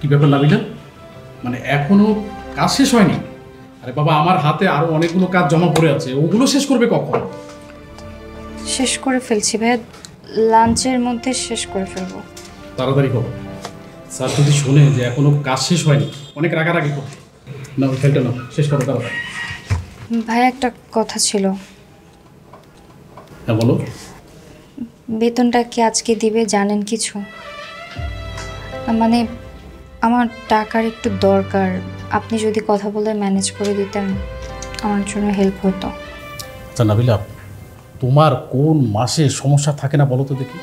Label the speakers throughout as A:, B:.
A: কি ব্যাপার নাবিলা, মানে এখনো কাজ শেষ হয়নি? আরে বাবা, আমার হাতে আরো অনেকগুলো কাজ জমা পড়ে আছে, ওগুলো শেষ করবে কখন?
B: শেষ করে ফেলছি ভাইয়া, লাঞ্চের মধ্যে শেষ করে ফেলবো।
A: তাড়াতাড়ি করো, স্যার যদি শোনে যে এখনো কাজ শেষ হয়নি অনেক রাগারাগি করবে। না ফেলটা না, শেষ করো তাড়াতাড়ি।
B: ভাইয়া একটা কথা ছিল।
A: হ্যাঁ বলো।
B: বেতনটা কি আজকে দিবে জানেন কিছু? মানে আমার টাকার একটু দরকার, আপনি যদি কথা বলে ম্যানেজ করে দিতেন আমার জন্য হেল্প হতো।
A: আচ্ছা নাবিলা, তোমার কোন মাসে সমস্যা থাকে না বলো তো দেখি?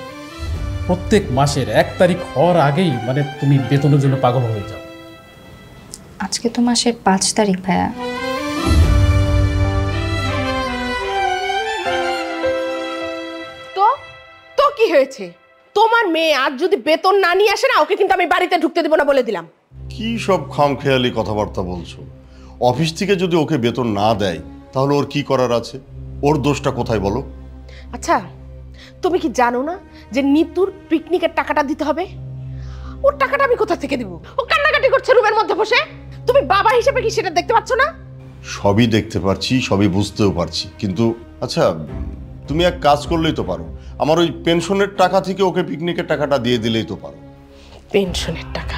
A: প্রত্যেক মাসের 1 তারিখ হওয়ার আগেই মানে তুমি বেতনের জন্য পাগল হয়ে যাও।
B: আজকে তো মাসের 5 তারিখ ভাইয়া।
C: তো তো কি হয়েছে? তোমার মেয়ে আজ যদি বেতন না নিয়ে আসে না, ওকে কিন্তু আমি বাড়িতে ঢুকতে দেব না বলে দিলাম।
D: কি সব খামখেয়ালি কথাবার্তা বলছো? অফিস থেকে যদি ওকে বেতন না দেয় তাহলে ওর কি করার আছে? ওর দোষটা কোথায় বলো?
C: আচ্ছা, তুমি কি জানো না যে নিতুর পিকনিকের টাকাটা দিতে হবে? ওর টাকাটা আমি কোথা থেকে দেব? ও কান্নাকাটি করছে রুমের মধ্যে বসে। তুমি বাবা হিসেবে কি সেটা দেখতে পাচ্ছ না?
D: সবই দেখতে পারছি, সবই বুঝতেও পারছি, কিন্তু আচ্ছা তুমি এক কাজ করলেই তো পারো, আমার ওই পেনশনের টাকা থেকে ওকে পিকনিকের টাকাটা দিয়ে দিলেই তো পারো।
C: পেনশনের টাকা?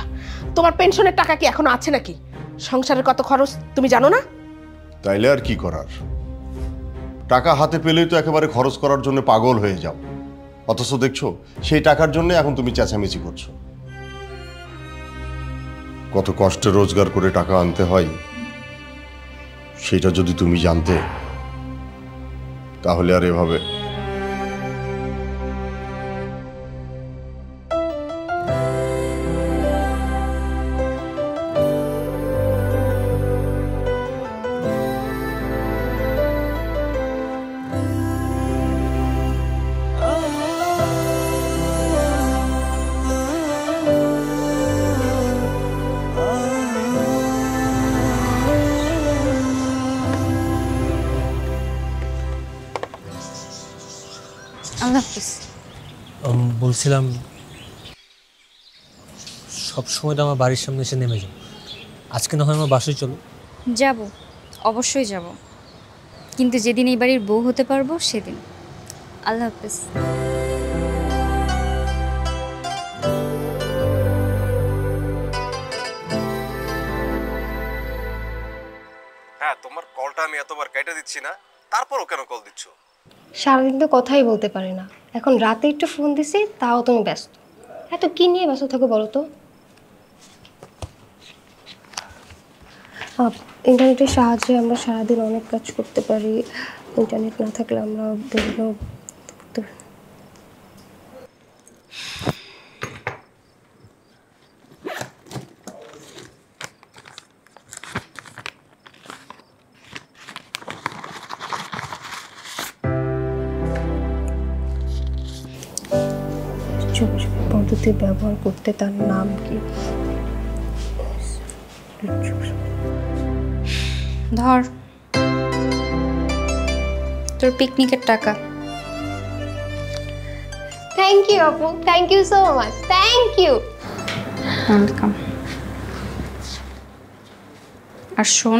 C: তোমার পেনশনের টাকা কি এখনো আছে নাকি? সংসারের কত খরচ তুমি জানো না?
D: তাইলে আর কি করার? টাকা হাতে পেলেই তো একেবারে খরচ করার জন্য পাগল হয়ে যাও, অথচ দেখছো সেই টাকার জন্য এখন তুমি চেঁচামেচি করছো। কত কষ্টে রোজগার করে টাকা আনতে হয় সেটা যদি তুমি জানতে তাহলে আর এভাবে।
B: আল্লাহ হাফিজ।
E: বলছিলাম সব সময় তো আমার বাড়ির সামনে এসে নেমে যাও, আজকে না হয় আমার বাসায় চলো।
B: যাব, অবশ্যই যাব, কিন্তু যেদিন এই বাড়ির বউ হতে পারবো সেদিন। আল্লাহ হাফিজ।
F: হ্যাঁ, তোমার কলটা আমি এতবার কেটে দিচ্ছি না, তারপরও কেন কল দিচ্ছ?
G: সারাদিন তো কথাই বলতে পারি না, এখন রাতে একটু ফোন দিছি তাও তুমি ব্যস্ত। এত কি নিয়ে ব্যস্ত থাকো বলো তো? ইন্টারনেটের সাহায্যে আমরা সারাদিন অনেক কাজ করতে পারি, ইন্টারনেট না থাকলে আমরা বিভিন্ন যোগাযোগ পদ্ধতি ব্যবহার করতে, তার নাম কি?
B: ধর তোর পিকনিকের টাকা।
G: থ্যাংক ইউ আপু, thank you so much, thank you.
B: Welcome. আর শোন,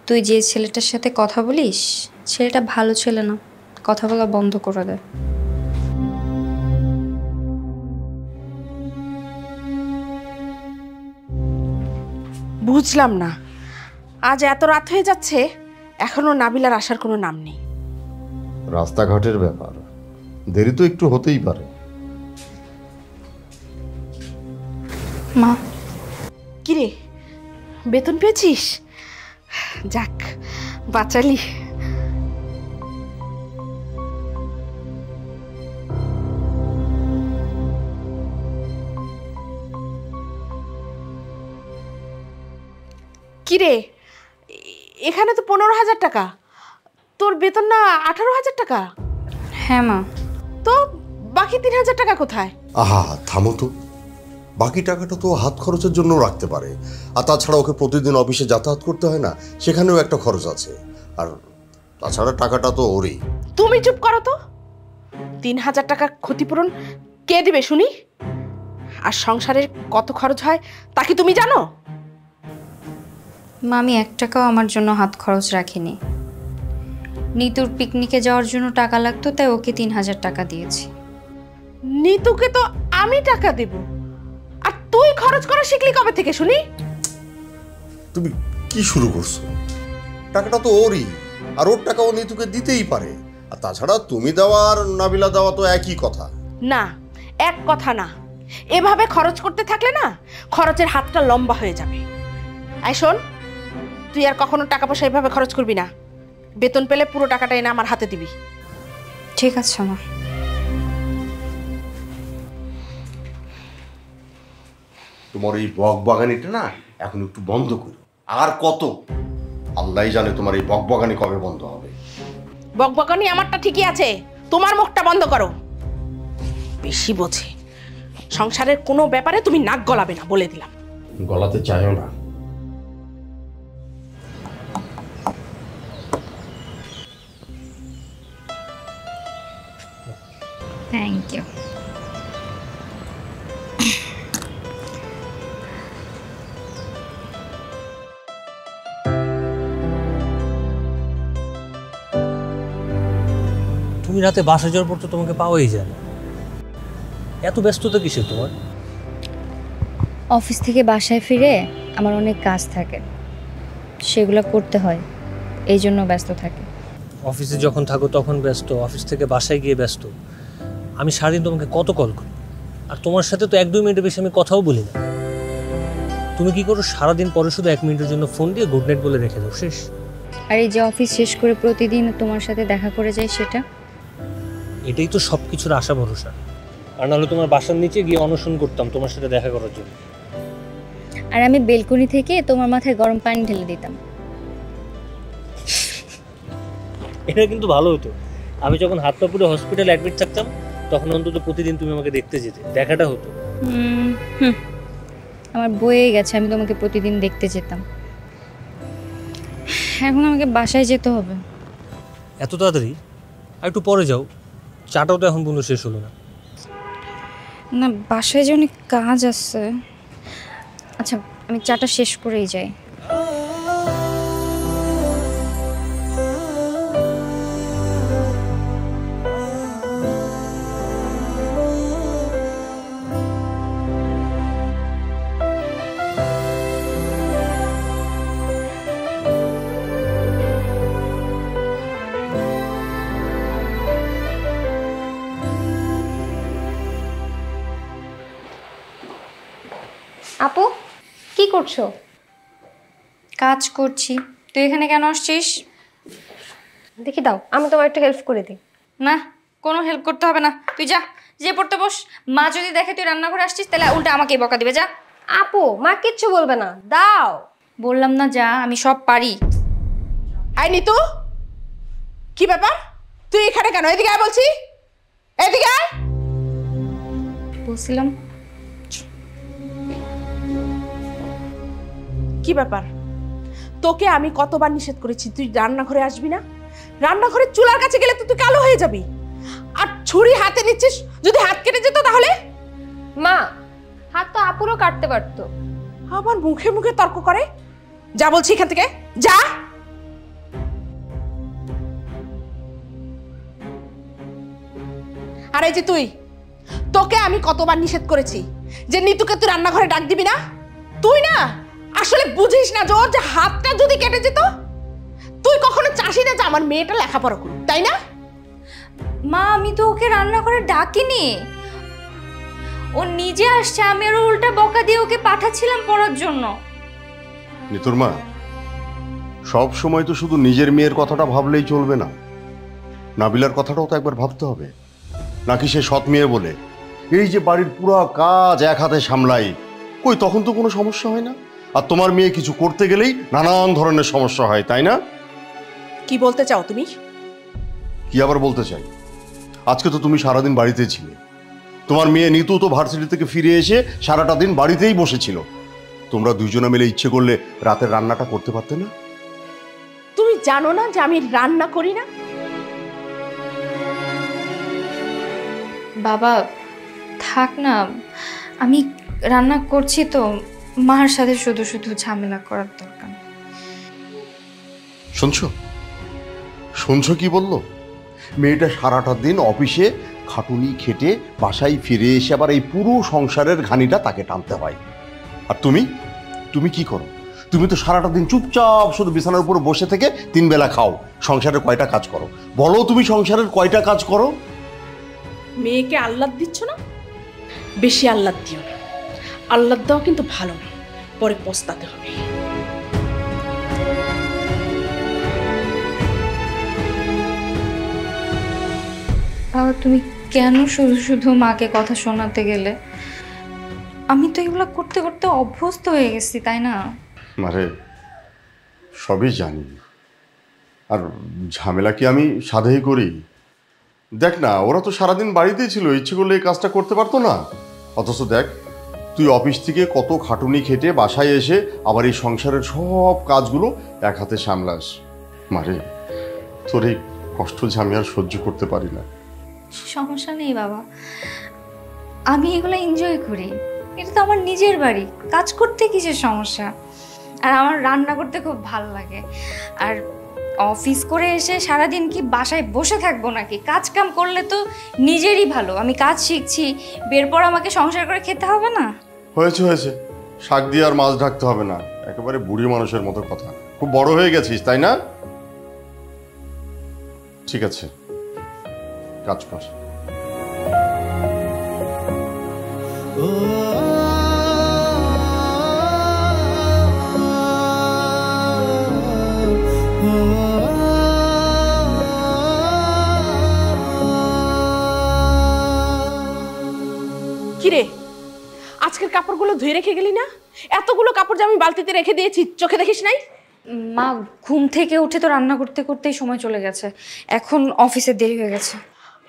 B: তুই যে ছেলেটার সাথে কথা বলিস ছেলেটা ভালো ছেলে না, কথা বলা বন্ধ করে দেয়।
C: বুঝলাম না, আজ এত রাত হয়ে যাচ্ছে এখনো নাবিলার আসার কোনো নাম নেই।
D: রাস্তাঘাটের ব্যাপার, দেরি তো একটু হতেই পারে।
B: মা,
C: কিরে বেতন পেয়েছিস? যাক বাঁচালি। কিরে এখানে তো 15,000 টাকা, তোর বেতন না 18,000 টাকা?
B: হ্যাঁ মা।
C: তো বাকি 3,000 টাকা কোথায়?
D: আহা থামো তো, বাকি টাকাটা তো হাত খরচের জন্য রাখতে পারে, আর তাছাড়া ওকে প্রতিদিন অফিসে যাতায়াত করতে হয় না, সেখানেও একটা খরচ আছে, আর তাছাড়া টাকাটা তো ওরই।
C: তুমি চুপ করো তো। 3,000 টাকা ক্ষতিপূরণ কে দিবে শুনি? আর সংসারের কত খরচ হয় তা কি তুমি জানো?
B: মা, আমি 1 টাকাও আমার জন্য হাত খরচ রাখিনি। নিতুর পিকনিকে যাওয়ার জন্য টাকা লাগতো, তাই ওকে 3000 টাকা দিয়েছি।
C: নিতুকে তো আমি টাকা দেব, আর তুই খরচ করা শিখলি কবে থেকে শুনি?
D: তুমি কি শুরু করছো? টাকাটা তো ওরই, আর ওর টাকা ও নিতুকে দিতেই পারে। আর তাছাড়া তুমি দেওয়া আর নাবিলা দেওয়া তো একই কথা।
C: না, এক কথা না। এভাবে খরচ করতে থাকলে না খরচের হাতটা লম্বা হয়ে যাবে। আই শোন, তুই আর কখনো টাকা পয়সা এভাবে খরচ করবি না। বেতন পেলে পুরো টাকাটা এনে আমার হাতে দিবি।
B: ঠিক আছে মা।
D: তোমার এই বকবাগানিটা না এখন একটু বন্ধ করো। আর কত আল্লাহই জানে তোমার এই বকবাগানি কবে বন্ধ হবে।
C: বকবকানি আমারটা ঠিকই আছে, তোমার মুখটা বন্ধ করো। বেশি বোঝে। সংসারের কোনো ব্যাপারে তুমি নাক গলাবে না, বলে দিলাম।
D: গলাতে চাইও না।
B: Thank you.
E: তুমি রাতে বাসা যাওয়ার পর তো তোমাকে পাওয়াই যায় না। এত ব্যস্ততা কিসের তোমার?
B: অফিস থেকে বাসায় ফিরে আমার অনেক কাজ থাকে, সেগুলো করতে হয়, এই জন্য ব্যস্ত থাকি।
E: অফিসে যখন থাকো তখন ব্যস্ত, অফিস থেকে বাসায় গিয়ে ব্যস্ত। আমি সারাদিন তোমাকে কত কল করি, আর তোমার সাথে তো 1-2 মিনিটের বেশি আমি কথাও বলি না। তুমি কি করো? সারাদিন পরে শুধু 1 মিনিটের জন্য ফোন দিয়ে গুড নাইট বলে রেখে দাও, শেষ।
B: আর এই যে অফিস শেষ করে প্রতিদিন তোমার সাথে দেখা করে যাই, সেটা
E: এটাই তো সব কিছুর আশা ভরসা। আর নাহলে তোমার বাসার নিচে গিয়ে অনশন করতাম তোমার সাথে দেখা করার জন্য।
B: আর আমি বেলকনি থেকে তোমার মাথায় গরম পানি ঢেলে দিতাম।
E: এটা কিন্তু ভালো হতো। আমি যখন হাত পা পুরো হসপিটালে অ্যাডমিট থাকতাম তখন অন্তত প্রতিদিন তুমি আমাকে দেখতে যেতে, দেখাটা হতো।
B: আমার বয়ে গেছে, আমি তোমাকে প্রতিদিন দেখতে যেতাম। এখন আমাকে বাসায় যেতে হবে।
E: এত তাড়াতাড়ি? আর একটু পরে যাও, চাটাও তো এখন পর্যন্ত শেষ হলো না।
B: না, বাসায় যে অনেক কাজ আছে। আচ্ছা, আমি চাটা শেষ করেই যাই।
G: আপু, কি করছো?
B: কাজ করছি। তুই এখানে কেন আসছিস?
G: দেখি দাও, আমি তোমার একটু হেল্প করে দিই।
B: না, কোনো হেল্প করতে হবে না, তুই যা, যে পড়তে বস। মা যদি দেখে তুই রান্নাঘরে আসছিস তাহলে উল্টা আমাকেই বকা দিবে। যা।
G: আপু, মা কিচ্ছু বলবে না, দাও।
B: বললাম না যা, আমি সব পারি।
C: আই নিতু, কি ব্যাপার? তুই এখানে কেন? এদিকে আয় বলছি, এদিকে আয়।
B: বলছিলাম
C: কি ব্যাপার? তোকে আমি কতবার নিষেধ করেছি তুই রান্নাঘরে আসবি না? রান্নাঘরে চুলার কাছে গেলে তো তুই কালো হয়ে যাবি। আর ছুরি হাতে নিচ্ছিস, যদি হাত কেটে যেত তাহলে?
G: মা, হাত তো আপুরও কাটতে পারতো।
C: আবার মুখে মুখে তর্ক করে। যা বলছি এখান থেকে, যা। আর এই যে তুই, তোকে আমি কতবার নিষেধ করেছি যে নিতুকে তুই রান্নাঘরে ডাক দিবি না। তুই না আসলে বুঝিস না যে ওর যে হাতটা যদি কেটে যেত। তুই কখনো চাষি না যে আমার মেয়েটা লেখাপড়া করুক, তাই না?
B: মা, আমি তো ওকে রান্নাঘরে ডাকিনি, ও নিজে আসছে। আমি ওর উল্টা বকা দিয়ে ওকে পাঠাচ্ছিলাম পড়ার জন্য।
D: নিতুর মা, সব সময় তো শুধু নিজের মেয়ের কথাটা ভাবলেই চলবে না, নাবিলার কথাটাও তো একবার ভাবতে হবে। নাকি সে সৎ মেয়ে বলে এই যে বাড়ির পুরো কাজ এক হাতে সামলাই, কই তখন তো কোনো সমস্যা হয় না। আর তোমার মেয়ে কিছু করতে গেলেই নানান ধরনের সমস্যা হয়, তাই না?
C: কি বলতে চাও তুমি?
D: কি আবার বলতে চাই? আজকে তো তুমি সারাদিন বাড়িতে ছিলে, তোমার মেয়ে নিতু তো ভার্সিটি থেকে ফিরে এসে সারাটা দিন বাড়িতেই বসেছিল। তোমরা দুইজনে মিলে ইচ্ছে করলে রাতের রান্নাটা করতে পারতে না?
C: তুমি জানো না যে আমি রান্না করি না?
B: বাবা থাক না, আমি রান্না করছি তো, মার সাথে শুধু শুধু ঝামেলা করার দরকার নেই।
D: শুনছো শুনছো কি বললো? মেয়েটা সারাটা দিন অফিসে খাটুনি খেটে বাসায় ফিরে এসে আবার এই পুরো সংসারের ঘানিটা তাকে টানতে হয়। আর তুমি তুমি কি করো? তুমি তো সারাটা দিন চুপচাপ শুধু বিছানার উপর বসে থেকে 3 বেলা খাও। সংসারের কয়টা কাজ করো বলো? তুমি সংসারের কয়টা কাজ করো?
C: মেয়েকে আহ্লাদ দিচ্ছ না, বেশি আহ্লাদ দিও না। আহ্লাদ দেওয়া কিন্তু ভালো না, পরে পস্তাতে হবে।
B: বাবা, তুমি কেন শুধু শুধু মাকে কথা শোনাতে গেলে? আমি তো এগুলো করতে করতে অভ্যস্ত হয়ে গেছি, তাই না?
D: মারে সবই জানি, আর ঝামেলা কি আমি সাধেই করি? দেখ না, ওরা তো সারাদিন বাড়িতেই ছিল, ইচ্ছে করলে এই কাজটা করতে পারতো না। অথচ দেখ, তুই অফিস থেকে কত খাটুনি খেটে বাসায় এসে আবার এই সংসারের সব কাজগুলো এক হাতে সামলাস। মারে তোর এই কষ্ট যে আমি আর সহ্য করতে পারি না।
B: সমস্যা নেই বাবা, আমি এগুলো এনজয় করি। এটা তো আমার নিজের বাড়ি, কাজ করতে কিসের সমস্যা? আর আমার রান্না করতে খুব ভালো লাগে। আর অফিস করে এসে সারাদিন কি বাসায় বসে থাকবো নাকি? কাজ কাম করলে তো নিজেরই ভালো। আমি কাজ শিখছি, বের পর আমাকে সংসার করে খেতে হবে না।
D: হয়েছে হয়েছে, শাক দিয়ে আর মাছ ঢাকতে হবে না। একেবারে বুড়ি মানুষের মতো কথা। খুব বড় হয়ে গেছিস তাই না? ঠিক আছে, কাজ কর।
C: কিরে, আজকের কাপড়গুলো ধুয়ে রেখে গেলি না? এতগুলো কাপড় যে আমি বালতিতে রেখে দিয়েছি, চোখে দেখিস নাই?
B: মা, ঘুম থেকে উঠে তো রান্না করতে করতেই সময় চলে গেছে, এখন অফিসে দেরি হয়ে গেছে।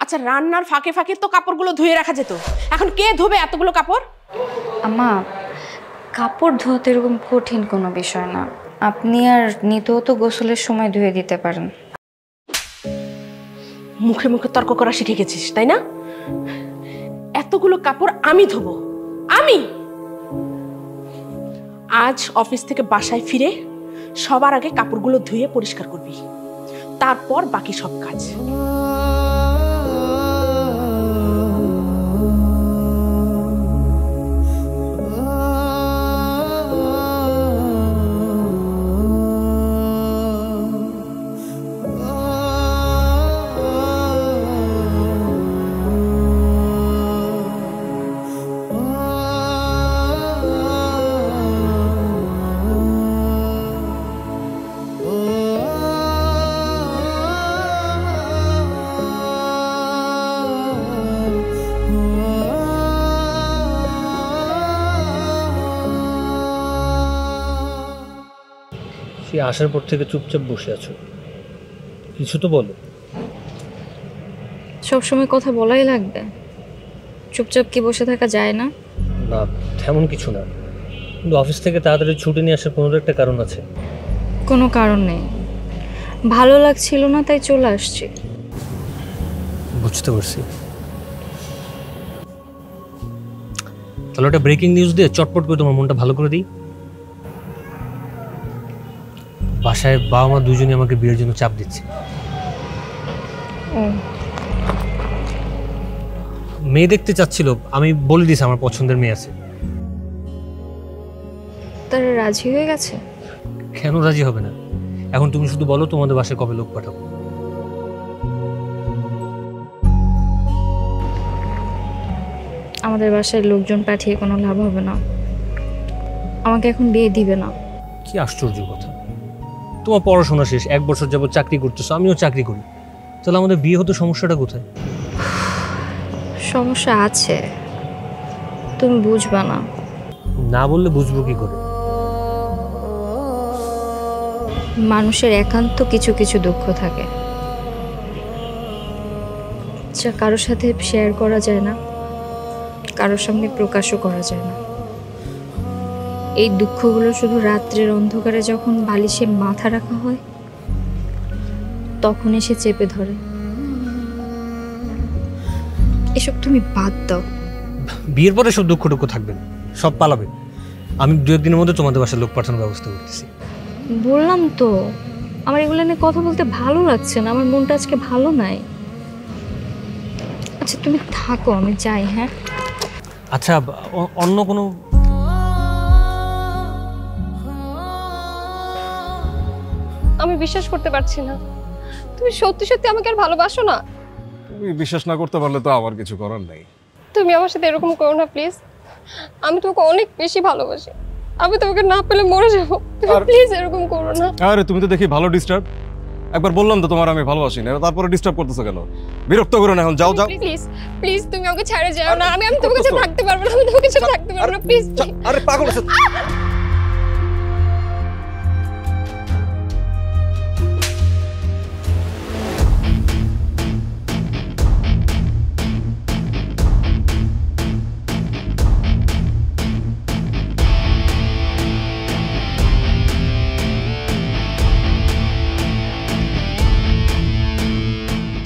C: আচ্ছা, রান্নার ফাঁকে ফাঁকে তো কাপড়গুলো ধুয়ে রাখা যেত, এখন কে ধোবে এতগুলো কাপড়?
B: আম্মা, কাপড় ধোয়াতে এরকম কঠিন কোনো বিষয় না। আপনি আর নিতেও তো গোসলের সময় ধুয়ে দিতে পারেন।
C: মুখে মুখে তর্ক করা শিখে গেছিস তাই না? এতগুলো কাপড় আমি ধোবো? আমি আজ অফিস থেকে বাসায় ফিরে সবার আগে কাপড়গুলো ধুয়ে পরিষ্কার করবি, তারপর বাকি সব কাজ।
E: সে আসার পর থেকে চুপচাপ বসে আছো, কিছু তো বলো।
B: সবসময় কথা বলাই লাগবে? চুপচাপ কি বসে থাকা যায় না?
E: না, তেমন কিছু না, কিন্তু অফিস থেকে তাড়াতাড়ি ছুটি নিয়ে আসার কোনো একটা কারণ আছে?
B: কোনো কারণ নেই, ভালো লাগছিল না তাই চলে আসছি।
E: বুঝতে পারছি। তাহলে একটা ব্রেকিং নিউজ দিয়ে চটপট করে তোমার মনটা ভালো করে দিই। বাসায় বাবা মা দুজনই আমাকে বিয়ের জন্য চাপ দিচ্ছে। মেয়ে দেখতে চাচ্ছিল, আমি বলে দিয়েছি আমার পছন্দের মেয়ে আছে।
B: তারা রাজি হয়ে গেছে?
E: কেন রাজি হবে না? এখন তুমি শুধু বলো তোমাদের বাসায় কবে লোক পাঠাবো।
B: আমাদের বাসায় লোকজন পাঠিয়ে কোনো লাভ হবে না, আমাকে এখন বিয়ে দিবে না।
E: কি আশ্চর্য কথা! তোমার পড়াশোনা শেষ, 1 বছর যাবত চাকরি করতেছো, আমিও চাকরি করি, তাহলে আমাদের বিয়ে হতে সমস্যাটা কোথায়?
B: সমস্যা আছে, তুমি বুঝবা না।
E: না বললে বুঝবো কি করে?
B: মানুষের একান্ত কিছু কিছু দুঃখ থাকে যা কারোর সাথে শেয়ার করা যায় না, কারোর সামনে প্রকাশও করা যায় না। এই দুঃখগুলো শুধু রাত্রের অন্ধকারে যখন বালিশে মাথা রাখা হয় তখন এসে চেপে ধরে। এসব তুমি বাদ দাও।
E: বিয়ের পরে সব দুঃখ টুক্ষ থাকবে না, সব পালাবে। আমি 2-1 দিনের মধ্যে তোমাদের বাসায় লোক পাঠানোর ব্যবস্থা করতেছি।
B: বললাম তো আমার এগুলো নিয়ে কথা বলতে ভালো লাগছে না, আমার মনটা আজকে ভালো নাই। আচ্ছা তুমি থাকো, আমি যাই। হ্যাঁ
E: আচ্ছা, অন্য কোনো
G: আমি বিশ্বাস করতে পারছি না, তুমি সত্যি সত্যি আমাকে আর ভালোবাসো না?
F: তুমি বিশ্বাস না করতে পারলে তো আমার কিছু করার নেই।
G: তুমি আমার সাথে এরকম করো না প্লিজ, আমি তোমাকে অনেক বেশি ভালোবাসি, আমি তোমাকে না পেলে মরে যাবো, তুমি প্লিজ এরকম করো না।
F: আরে তুমি তো দেখি ভালো ডিস্টার্ব। একবার বললাম তো তোমার আমি ভালোবাসি না, তারপরে ডিস্টার্ব করতেছো কেন? বিরক্ত করো না, এখন যাও যাও।
G: প্লিজ প্লিজ তুমি আমাকে ছেড়ে যাও না, আমি তোমার কাছে থাকতে পারবো না, আমি তোমার কাছে থাকতে পারবো না, প্লিজ।
F: আরে পাগল আছে।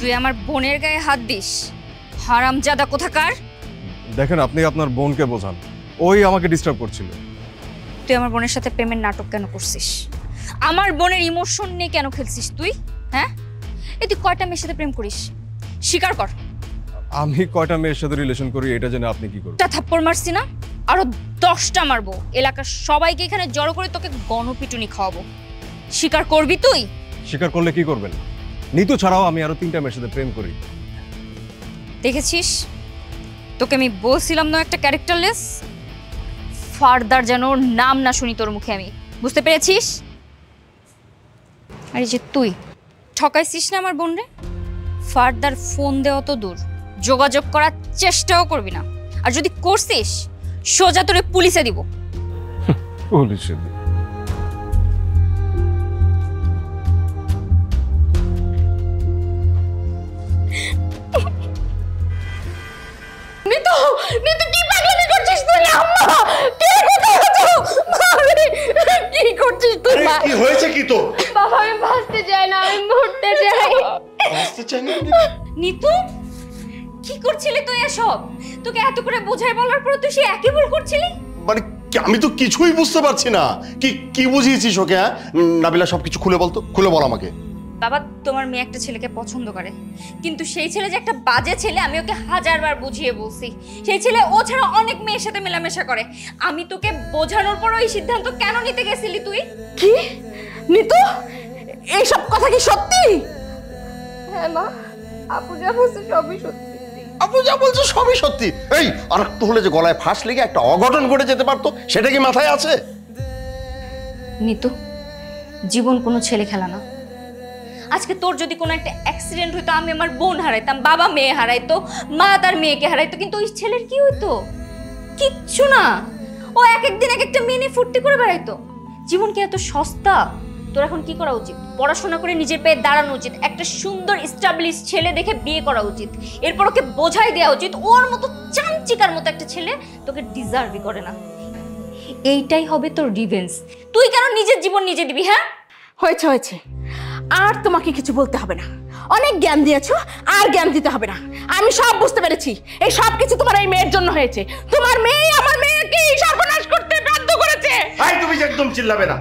B: তুই আমার বোনের গায়ে হাত দিস, হারামজাদা কোথাকার।
F: দেখেন আপনি আপনার বোনকে বোঝান, ওই আমাকে ডিস্টার্ব করছিল।
B: তুই আমার বোনের সাথে প্রেমের নাটক কেন করছিস? আমার বোনের ইমোশন নিয়ে কেন খেলছিস তুই? হ্যাঁ, এই তুই কয়টা মেয়ের সাথে প্রেম করিস? স্বীকার কর।
F: আমি কয়টা মেয়ের সাথে রিলেশন করি এটা জেনে আপনি কি করবেন?
B: তা থাপ্পড় মারছি না, আরো 10টা মারবো, এলাকার সবাইকে এখানে জড়ো করে তোকে গণপিটুনি খাওয়াবো। স্বীকার করবি তুই?
F: স্বীকার করলে কি করবেন? নিতু ছাড়াও আমি আরো 3টা মেয়ের সাথে প্রেম করি।
B: দেখেছিস, তোকে আমি বলছিলাম না একটা ক্যারেক্টারলেস। ফার্দার যেন ওর নাম না শুনি তোর মুখে আমি, বুঝতে পেরেছিস? আরে যে তুই ঠকাইছিস না আমার বোনরে, ফার্দার ফোন দেওয়া তো দূর, যোগাযোগ করার চেষ্টাও করবি না। আর যদি করছিস সোজা তোরে পুলিশে দিব।
F: পুলিশে দিব?
C: নিতু নিতু কি পাগলামি করছিস তুই? আম্মা কে কোথায় আছো? মারে কি করছিস তুই? মা
D: কি হয়েছে কি তো?
G: বাবা আমি বাঁচতে চাই না, আমি মরতে চাই।
D: আসতে চাই না?
B: নিতু কি করছিলি তুই এসব? তোকে এত করে বোঝাই বলার পর তুই সে একই ভুল করছিলি?
D: মানে আমি তো কিছুই বুঝতে পারছি না। কি কি বুঝিয়েছিস ওকে? হ্যাঁ নাবিলা, সবকিছু খুলে বলতো, খুলে বল আমাকে।
B: বাবা তোমার মেয়ে একটা ছেলেকে পছন্দ করে, কিন্তু সেই ছেলে যে একটা বাজে ছেলে আমি ওকে 1000বার বুঝিয়ে বলছি। সেই ছেলে ও ছাড়া অনেক মেয়ের সাথে মেলামেশা করে। আমি তোকে বোঝানোর পর ওই সিদ্ধান্ত কেন নিতে গেছিলি তুই?
C: কি নিতু এইসব কথা কি সত্যি?
G: হ্যাঁ মা, আপু যা বলছে সবই সত্যি।
D: আপু যা বলছো সবই সত্যি? এই আর একটু হলে যে গলায় ফাঁস লেগে একটা অঘটন ঘটে যেতে পারতো, সেটা কি মাথায় আছে?
B: নিতু, জীবন কোনো ছেলে খেলা না। আজকে তোর যদি কোনো একটা অ্যাক্সিডেন্ট হইতো, আমি আমার বোন হারাইতাম, বাবা মেয়ে হারাইতো, মা তার মেয়েকে হারাইতো, কিন্তু ওই ছেলের কি হইতো? কিচ্ছু না। ও এক একদিন এক একটা মেয়ে ফুর্তি করে বেড়াইতো। জীবন কি এত সস্তা? তোর এখন কি করা উচিত? পড়াশোনা করে নিজের পায়ে দাঁড়ানো উচিত, একটা সুন্দর এস্টাবলিশ ছেলে দেখে বিয়ে করা উচিত, এরপর ওকে বোঝাই দেওয়া উচিত ওর মতো চামচিকার মতো একটা ছেলে তোকে ডিজার্ভই করে না। এইটাই হবে তোর রিভেঞ্জ। তুই কেন নিজের জীবন নিজে দিবি? হ্যাঁ
C: হয়েছে হয়েছে, আর তোমাকে কিছু বলতে হবে না। অনেক জ্ঞান দিয়েছো, আর জ্ঞান দিতে হবে না। আমি সব বুঝতে পেরেছি, এই সব কিছু তোমার এই মেয়ের জন্য হয়েছে। তোমার মেয়ে আমার মেয়েকে সর্বনাশ করতে বাধ্য করেছে।
D: এই তুমি যে একদম চিল্লাবে না,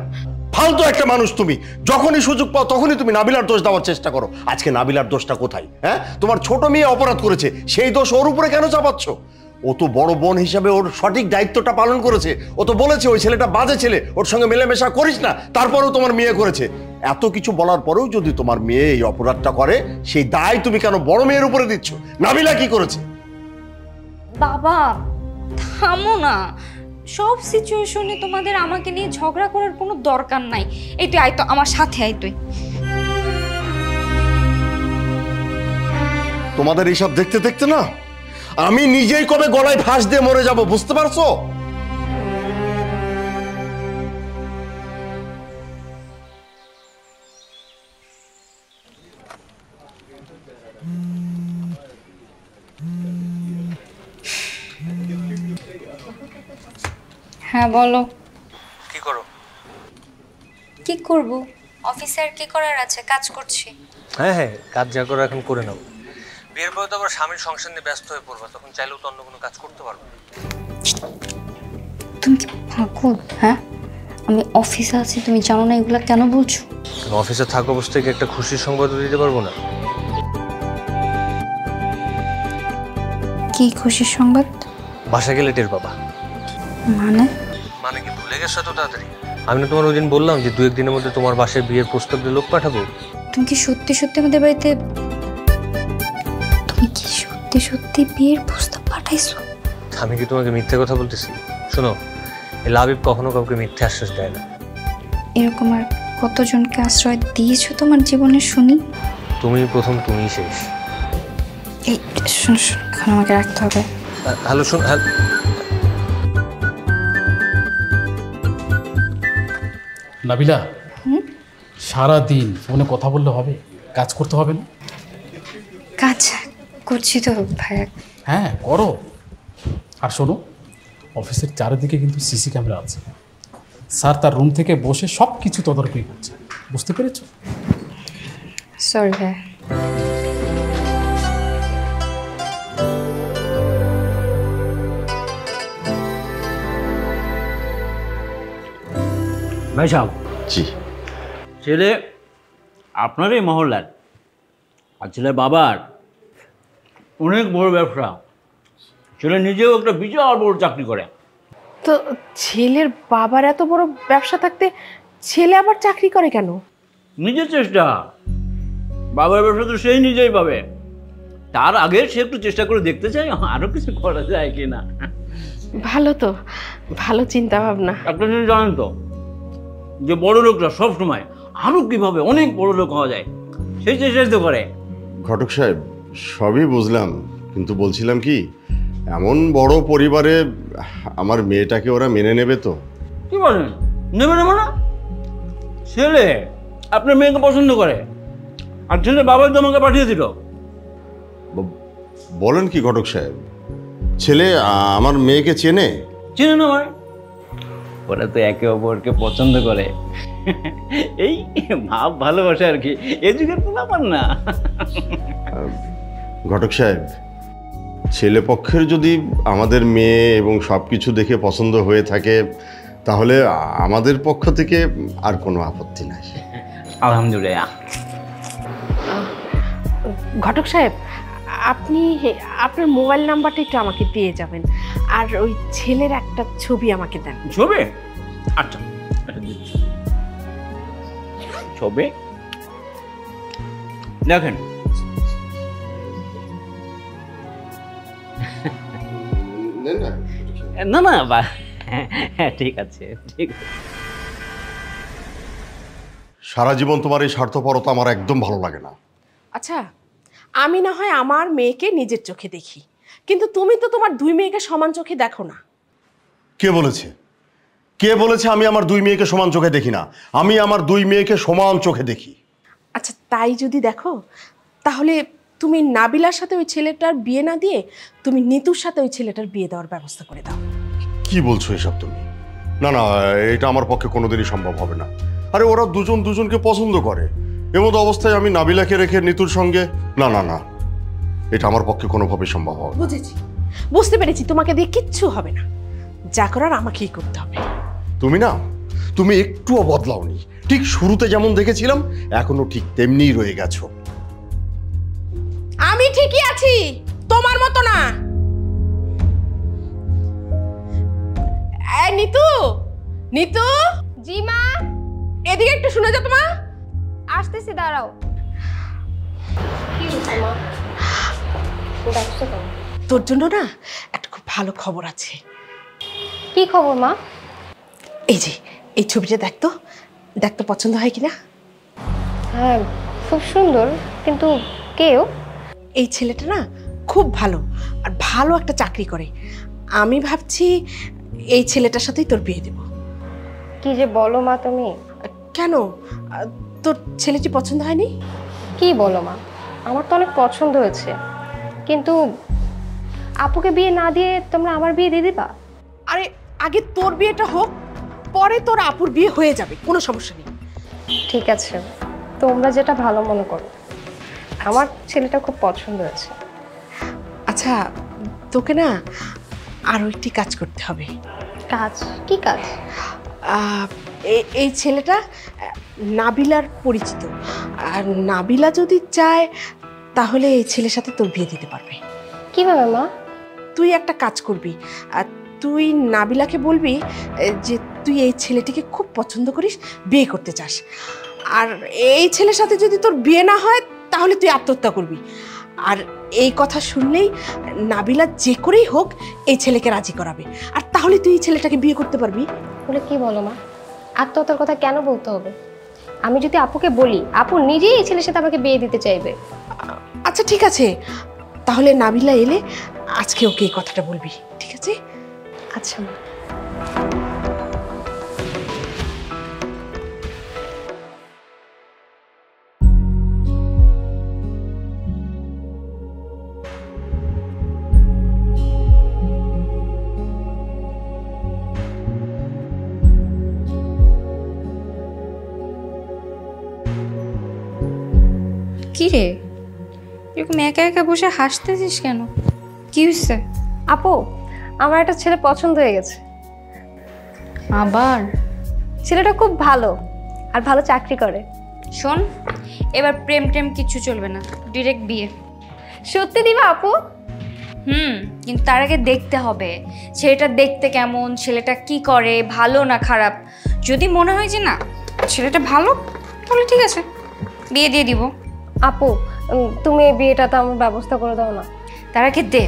D: ফালতু একটা মানুষ তুমি। যখনই সুযোগ পাও তখনই তুমি নাবিলার দোষ দেওয়ার চেষ্টা করো। আজকে নাবিলার দোষটা কোথায়? হ্যাঁ, তোমার ছোট মেয়ে অপরাধ করেছে, সেই দোষ ওর উপরে কেন চাপাচ্ছ? ও তো বড় বোন হিসাবে ওর সঠিক দায়িত্বটা পালন করেছে। ও তো বলেছে ওই ছেলেটা বাজে ছেলে, ওর সঙ্গে মেলামেশা করিস না, তারপরেও তোমার মেয়ে করেছে। এত কিছু বলার পরেও যদি তোমার মেয়ে এই অপরাধটা করে, সেই দায় তুমি কেন বড় মেয়ের উপরে দিচ্ছ? নাবিলা কি করেছে?
B: বাবা থামো না, সব সিচুয়েশনে তোমাদের আমাকে নিয়ে ঝগড়া করার কোনো দরকার নাই। এই তুই আয় তো আমার সাথে, আয় তুই।
D: তোমাদের এইসব দেখতে দেখতে না আমি নিজেই কবে গলায় ফাঁস দিয়ে মরে যাব, বুঝতে পারছো?
B: হ্যাঁ বলো।
E: কি করো?
B: কি করব? অফিসে আর কি করার আছে, কাজ করছি।
E: হ্যাঁ হ্যাঁ, কাজ যা করো এখন করে নাও। বিয়ের পরে তো আবার স্বামীর সংসার নিয়ে ব্যস্ত হয়ে পড়বা, তখন চাইলেও তো অন্য কোনো কাজ করতে পারবে না।
B: তুমি কি পাগল? হ্যাঁ, আমি অফিসে আছি, তুমি জানো না এগুলা কেন বলছো?
E: অফিসে থাকা অবস্থায় কি একটা খুশির সংবাদ দিতে পারবো না?
B: কি খুশির সংবাদ?
E: বাসা গেলে টের পাবা।
B: মানে?
E: মানে কি ভুলে গেছো এত তাড়াতাড়ি? আমি না তোমার ওই দিন বললাম যে 2-1 দিনের মধ্যে তোমার বাসায় বিয়ের প্রস্তাব দিয়ে লোক পাঠাবো।
B: তুমি কি সত্যি সত্যি আমাদের বাড়িতে, তুমি কি সত্যি সত্যি বিয়ের প্রস্তাব পাঠাইছো?
E: আমি কি তোমাকে মিথ্যে কথা বলতেছি? শোনো, এই লাবিব কখনো কাউকে মিথ্যে আশ্বাস দেয় না।
B: এরকম আর কতজনকে আশ্রয় দিয়েছো তোমার জীবনে শুনি?
E: তুমি প্রথম, তুমিই শেষ।
B: এই শোনো শোনো, এখন আমাকে রাখতে হবে।
E: হ্যালো, শোন।
A: নাবিলা, সারা দিন ফোনে কথা বললে হবে? কাজ করতে হবে না?
B: কাজ করছি তো ভাইয়া।
A: হ্যাঁ করো। আর শোনো, অফিসের চারিদিকে কিন্তু সিসি ক্যামেরা আছে। স্যার তার রুম থেকে বসে সব কিছু তদারকি করছে, বুঝতে পেরেছো?
B: সরি ভাইয়া।
H: ভাই সাহেব,
D: জি।
H: ছেলে আপনারই মহল্লার, আর ছেলের বাবার অনেক বড় ব্যবসা। ছেলে নিজেও একটা বিশাল বড় চাকরি করে।
C: তো ছেলের বাবার এত বড় ব্যবসা থাকতে ছেলে আবার চাকরি করে কেন?
H: নিজের চেষ্টা। বাবার ব্যবসা তো সেই নিজেই পাবে, তার আগে সে একটু চেষ্টা করে দেখতে চাই আরো কিছু করা যায় কিনা।
C: ভালো তো, ভালো চিন্তা ভাবনা।
H: একটা জিনিস জানেন তো, যে বড় লোকরা সবসময় আরো কিভাবে অনেক বড় লোক হওয়া যায় সেই চেষ্টাই তো করে।
D: ঘটক সাহেব, সবই বুঝলাম, কিন্তু বলছিলাম কি, এমন বড় পরিবারে আমার মেয়েটাকে ওরা মেনে নেবে তো?
H: কি বলেন? নেবে নেবে না? ছেলে আপনার মেয়েকে পছন্দ করে, আর ছেলে বাবার তো আমাকে পাঠিয়ে দিল।
D: বলেন কি ঘটক সাহেব? ছেলে আমার মেয়েকে চেনে?
H: চেনে না ভাই, ওরা তো একে অপরকে পছন্দ করে। এই ভাব ভালোবাসে আর কি, এ যুগের পোলাপান না।
D: ঘটক সাহেব, ছেলে পক্ষের যদি আমাদের মেয়ে এবং সব কিছু দেখে পছন্দ হয়ে থাকে, তাহলে আমাদের পক্ষ থেকে আর কোনো আপত্তি নাই।
H: আলহামদুলিল্লাহ।
C: ঘটক সাহেব, আপনি আপনার মোবাইল নাম্বারটা একটু আমাকে দিয়ে যাবেন, আর ওই ছেলের একটা ছবি আমাকে দেন।
H: ছবি? আচ্ছা দিচ্ছি। ছবি দেখেন। না না, ঠিক আছে ঠিক আছে।
D: সারা জীবন তোমার এই স্বার্থপরতা আমার একদম ভালো লাগে না।
C: আচ্ছা, আমি না হয় আমার মেয়েকে নিজের চোখে দেখি, কিন্তু তুমি তো তোমার দুই মেয়েকে সমান চোখে দেখো না।
D: কে বলেছে? কে বলেছে আমি আমার দুই মেয়েকে সমান চোখে দেখি না? আমি আমার দুই মেয়েকে সমান চোখে দেখি।
C: আচ্ছা, তাই যদি দেখো, তাহলে তুমি নাবিলার সাথে ওই ছেলেটার বিয়ে না দিয়ে তুমি নিতুর সাথে ওই ছেলেটার বিয়ে দেওয়ার ব্যবস্থা করে দাও।
D: কি বলছো এসব তুমি? না না, এটা আমার পক্ষে কোনোদিনই সম্ভব হবে না। আরে ওরা দুজন দুজনকে পছন্দ করে, এমতো অবস্থায় আমি নাবিলাকে রেখে নিতুর সঙ্গে? না না না, এটা আমার পক্ষে কোনোভাবেই সম্ভব হবে না।
C: বুঝেছি, বুঝতে পেরেছি, তোমাকে দিয়ে কিচ্ছু হবে না, যা করার আমাকেই করতে হবে।
D: তুমি একটুও বদলাওনি, ঠিক শুরুতে যেমন দেখেছিলাম এখনো ঠিক তেমনিই রয়ে গেছো।
C: আমি ঠিকই আছি, তোমার মতো না। নিতু, নিতু।
G: জি মা,
C: এদিকে একটু শুনে যাও। তোমার
G: আসতেছি, দাঁড়াও। কি হয়েছে মা? ডাকছো কেন?
C: তোর জন্য না একটা খুব ভালো খবর আছে।
G: কি খবর মা?
C: এই যে এই ছবিটা দেখতো, দেখতো পছন্দ হয় কিনা?
G: হ্যাঁ, খুব সুন্দর, কিন্তু কেউ?
C: এই ছেলেটা না খুব ভালো, আর ভালো একটা চাকরি করে। আমি ভাবছি এই ছেলেটার সাথেই তোর বিয়ে দেব।
G: কি যে বলো মা তুমি?
C: কেন, তোর ছেলেটি পছন্দ হয়নি?
G: কি বলো মা, আমার তো অনেক পছন্দ হয়েছে, কিন্তু আপুকে বিয়ে না দিয়ে তোমরা আমার বিয়ে দিয়ে দিবা?
C: আরে আগে তোর বিয়েটা হোক, পরে তোর আপুর বিয়ে হয়ে যাবে, কোনো সমস্যা নেই।
G: ঠিক আছে, তোমরা যেটা ভালো মনে করো। আমার ছেলেটা খুব পছন্দ হয়েছে।
C: আচ্ছা, তোকে না আরও একটি কাজ করতে হবে।
G: কাজ? কি কাজ?
C: এই ছেলেটা নাবিলার পরিচিত, আর নাবিলা যদি চায় তাহলে এই ছেলের সাথে তোর বিয়ে দিতে পারবে।
G: কিভাবে মা?
C: তুই একটা কাজ করবি, আর তুই নাবিলাকে বলবি যে তুই এই ছেলেটিকে খুব পছন্দ করিস, বিয়ে করতে চাস, আর এই ছেলের সাথে যদি তোর বিয়ে না হয় তাহলে তুই আত্মহত্যা করবি। আর এই কথা শুনলেই নাবিলা যে করেই হোক এই ছেলেকে রাজি করাবে, আর তাহলে তুই এই ছেলেটাকে বিয়ে করতে পারবি।
G: বলে কি বলো মা? আত্মহত্যার কথা কেন বলতে হবে? আমি যদি আপুকে বলি, আপু নিজেই এই ছেলের সাথে আমাকে বিয়ে দিতে চাইবে।
C: আচ্ছা ঠিক আছে, তাহলে নাবিলা এলে আজকে ওকে এই কথাটা বলবি, ঠিক আছে?
G: আচ্ছা মা।
B: কি রে, এরকম একা একা বসে হাসতেছিস কেন? কি হয়েছে?
G: আপু, আমার একটা ছেলে পছন্দ হয়ে গেছে।
B: আবার?
G: ছেলেটা খুব ভালো আর ভালো চাকরি করে।
B: শোন, এবার প্রেম টেম কিচ্ছু চলবে না, ডিরেক্ট বিয়ে।
G: সত্যি দিবা আপু?
B: কিন্তু তার আগে দেখতে হবে ছেলেটা দেখতে কেমন, ছেলেটা কি করে, ভালো না খারাপ। যদি মনে হয় যে না ছেলেটা ভালো, তাহলে ঠিক আছে, বিয়ে দিয়ে দিব।
G: আপু, তুমি এই বিয়েটা তো আমার ব্যবস্থা করে দাও না।
B: তার আগে দে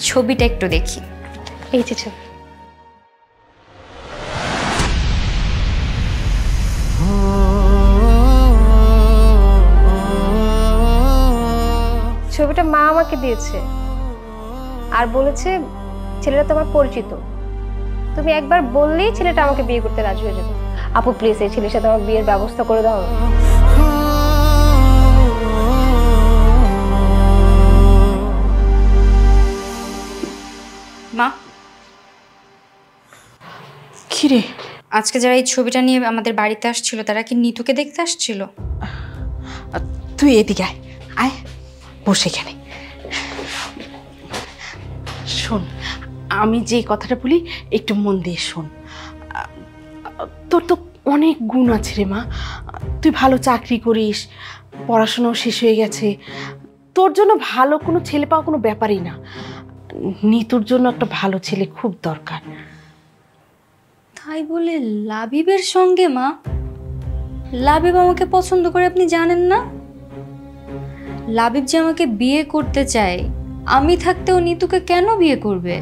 B: ছবিটা একটু দেখি।
G: এই যে ছবি। ছবিটা মা আমাকে দিয়েছে আর বলেছে ছেলেটা তোমার পরিচিত, তুমি একবার বললেই ছেলেটা আমাকে বিয়ে করতে রাজি হয়ে যাবে। আপু প্লিজ এই ছেলের সাথে আমার বিয়ের ব্যবস্থা করে দাও।
B: মা,
C: কি রে?
B: আজকে যারা এই ছবিটা নিয়ে আমাদের বাড়িতে আসছিল তারা কি নিতুকে দেখতে আসছিল?
C: তুই এদিকে আয়, আয় বসে এখানে শোন। আমি যে কথাটা বলি একটু মন দিয়ে শোন। তোর তো অনেক গুণ আছে রে মা, তুই ভালো চাকরি করিস, পড়াশোনাও শেষ হয়ে গেছে, তোর জন্য ভালো কোনো ছেলে পাওয়া কোনো ব্যাপারই না। নিতুর জন্য একটা ভালো ছেলে খুব দরকার।
B: তাই বলে লাবিবের সঙ্গে? মা, লাবিব আমাকে পছন্দ করে আপনি জানেন না? লাবিব যে আমাকে বিয়ে করতে চায়, আমি থাকতেও নিতুকে কেন বিয়ে করবে?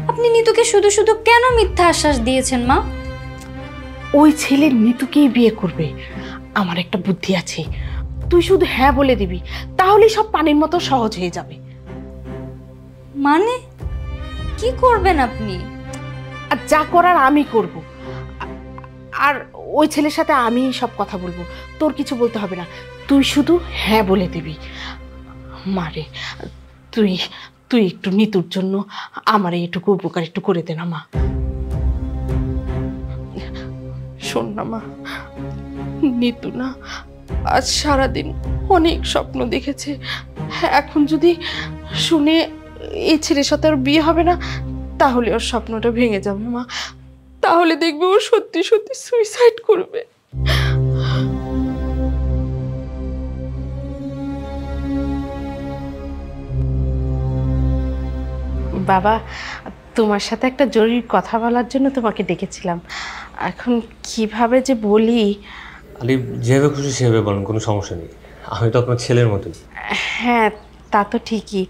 B: আপনি নিতুকে শুধু শুধু কেন মিথ্যা আশ্বাস দিয়েছেন মা?
C: ওই ছেলে নিতুকেই বিয়ে করবে। আমার একটা বুদ্ধি আছে, তুই শুধু হ্যাঁ বলে দিবি, তাহলেই সব পানির মতো সহজ হয়ে যাবে।
B: মানে কি করবেন আপনি?
C: আর যা করার আমি করব, আর ওই ছেলের সাথে আমি সব কথা বলবো, তোর কিছু বলতে হবে না, তুই শুধু হ্যাঁ বলে দিবি। মারে, তুই তুই একটু নিতুর জন্য আমার এইটুকু উপকার একটু করে দে না মা। শোন না মা, নিতু না আজ সারাদিন অনেক স্বপ্ন দেখেছে, এখন যদি শুনে এই ছেলের সাথে আর বিয়ে হবে না তাহলে ওর স্বপ্নটা ভেঙে যাবে মা, তাহলে দেখবে ও সত্যি সত্যি সুইসাইড করবে। বাবা, তোমার সাথে একটা জরুরি কথা বলার জন্য তোমাকে ডেকেছিলাম, এখন কিভাবে যে বলি।
E: আলি, যেভাবে খুশি সেভাবে বলেন, কোনো সমস্যা নেই, আমি তো আপনার ছেলের মতোই।
C: হ্যাঁ তা তো ঠিকই,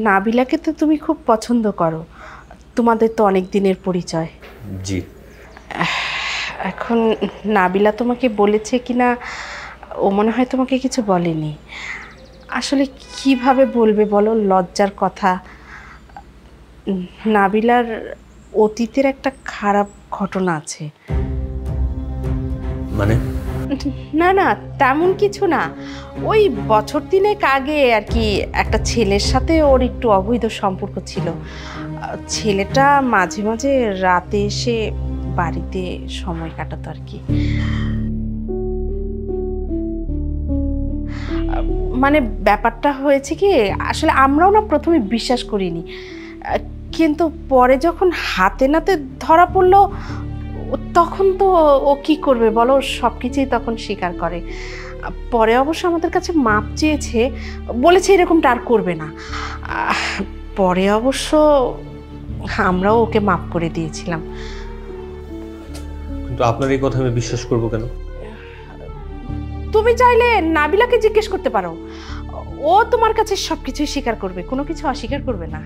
C: নাবিলাকে তো তুমি খুব পছন্দ করো, তোমাদের তো অনেক দিনের পরিচয়।
E: জি।
C: এখন নাবিলা তোমাকে বলেছে কিনা, ও মনে হয় তোমাকে কিছু বলেনি। আসলে কিভাবে বলবে বলো, লজ্জার কথা। নাবিলার অতীতের একটা খারাপ ঘটনা আছে।
E: মানে?
C: না না, তেমন কিছু না, ওই বছর তিনেক আগে আর কি একটা ছেলের সাথে ওর একটু অবৈধ সম্পর্ক ছিল। ছেলেটা মাঝে মাঝে রাতে এসে বাড়িতে সময় কাটাতো আর কি। মানে ব্যাপারটা হয়েছে কি, আসলে আমরাও না প্রথমে বিশ্বাস করিনি, কিন্তু পরে যখন হাতে নাতে ধরা পড়লো তখন তো ও কি করবে বলো, সব কিছুই তখন স্বীকার করে। পরে অবশ্য আমাদের কাছে মাপ চেয়েছে, বলেছে এরকমটা আর করবে না। পরে অবশ্য আমরাও ওকে মাপ করে দিয়েছিলাম।
E: কিন্তু আপনার এই কথা আমি বিশ্বাস করবো কেন?
C: তুমি চাইলে নাবিলাকে জিজ্ঞেস করতে পারো, ও তোমার কাছে সবকিছুই স্বীকার করবে, কোনো কিছু অস্বীকার করবে না।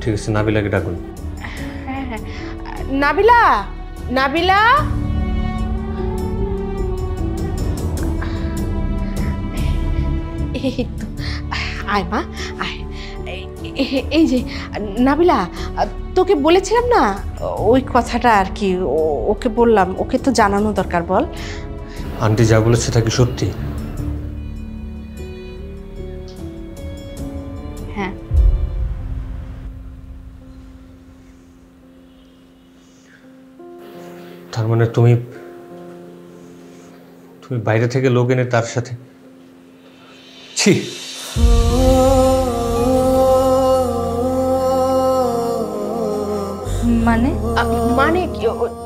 E: ঠিক আছে, নাবিলাকে ডাকুন।
C: হ্যাঁ হ্যাঁ, নাবিলা, নাবিলা, এই তো, আয় মা আয়। এই যে নাবিলা, তোকে বলেছিলাম না ওই কথাটা আর কি, ওকে বললাম, ওকে তো জানানো দরকার। বল।
E: আন্টি যা বলেছে তা কি সত্যি?
B: হ্যাঁ।
E: তার মানে তুমি বাইরে থেকে লোক এনে তার সাথে? ছি!
B: মানে
C: মানে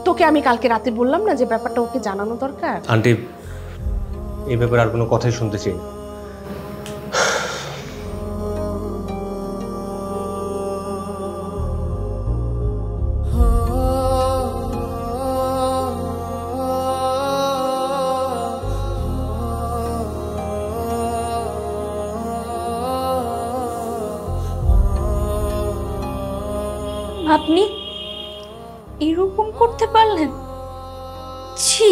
C: তোকে আমি কালকে রাতে বললাম না যে ব্যাপারটা ওকে জানানো দরকার।
E: আন্টি এই ব্যাপারে আর কোনো কথাই শুনতে চাই না।
B: আপনি এরকম করতে পারলেন? ছি!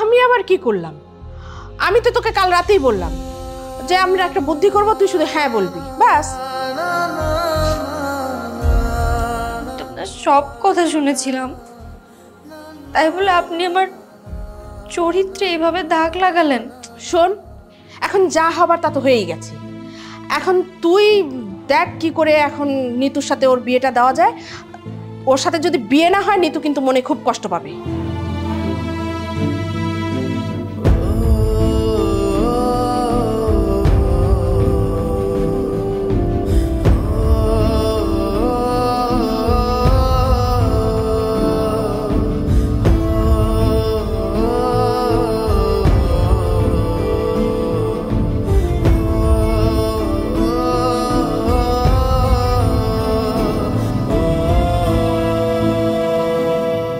C: আমি আবার কি করলাম? আমি তো তোকে কাল রাতেই বললাম যে আমরা একটা বুদ্ধি করব, তুই শুধু হ্যাঁ বলবি, ব্যাস।
B: আপনার সব কথা শুনেছিলাম, তাই বলে আপনি আমার চরিত্রে এভাবে দাগ লাগালেন?
C: শোন, এখন যা হবার তা তো হয়েই গেছে। এখন তুই দেখ কি করে এখন নিতুর সাথে ওর বিয়েটা দেওয়া যায়। ওর সাথে যদি বিয়ে না হয় নিতু কিন্তু মনে খুব কষ্ট পাবে।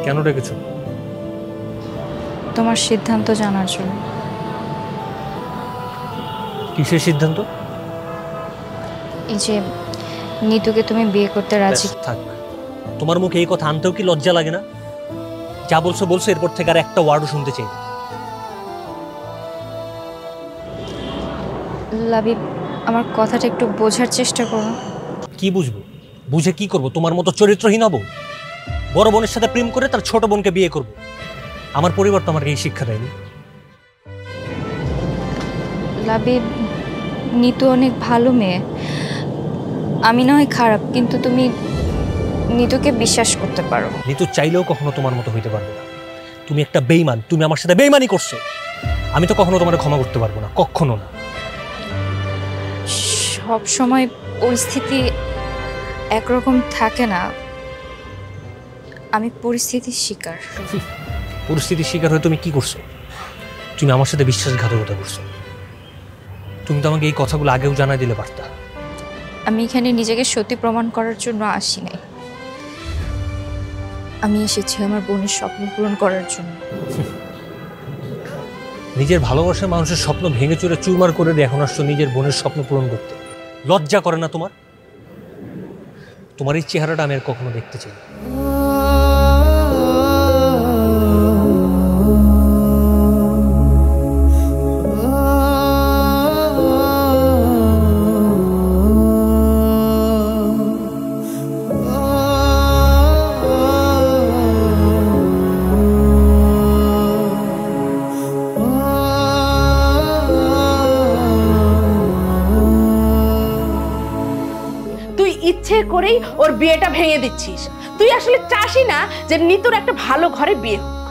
E: কেন ডেকেছ?
B: তোমার সিদ্ধান্ত জানার জন্য।
E: কিসের সিদ্ধান্ত?
B: এই যে নিতুকে তুমি বিয়ে করতে রাজি।
E: থাক, তোমার মুখে এই কথা আনতেও কি লজ্জা লাগে না? যা বলছো বলছো, এরপর থেকে আর একটা ওয়ার্ডও শুনতে চাই না।
B: লাবিব, আমার কথাটা একটু বোঝার চেষ্টা করো।
E: কি বুঝবো? বুঝে কি করব? তোমার মতো চরিত্রহীন হব? বড় বোনের সাথে প্রেম করে তার ছোট বোনকে বিয়ে করব? আমার পরিবার তো আমাকে এই শিক্ষা দেয়নি।
B: লাবিব, নিতু অনেক ভালো মেয়ে, আমি না হয় খারাপ, কিন্তু তুমি নিতুকে বিশ্বাস করতে পারো।
E: নিতু চাইলেও কখনো তোমার মতো হইতে পারবে না। তুমি একটা বেঈমান, তুমি আমার সাথে বেঈমানি করছো। আমি তো কখনো তোমার ক্ষমা করতে পারবো না, কখনো না।
B: সব সময় পরিস্থিতি একরকম থাকে না, আমি পরিস্থিতির শিকার।
E: পরিস্থিতির শিকার হয়ে তুমি কি করছো? তুমি আমার সাথে বিশ্বাসঘাতকতা করছো। তুমি তো আমাকে এই কথাগুলো আগেও জানাই দিলে পারতা।
B: আমি এখানে নিজেকে সত্যি প্রমাণ করার জন্য আসি নাই, আমি এসেছি আমার বোনের স্বপ্ন পূরণ করার জন্য।
E: নিজের ভালোবাসার মানুষের স্বপ্ন ভেঙে চুরে চুরমার করে দিয়ে এখন আসছো নিজের বোনের স্বপ্ন পূরণ করতে। লজ্জা করে না তোমার? তোমার এই চেহারাটা আমি আর কখনো দেখতে চাই না।
C: ইচ্ছে করেই ওর বিয়েটা ভেঙে দিচ্ছিস। তুই আসলে চাসই না যে নিতুর একটা ভালো ঘরে বিয়ে হোক।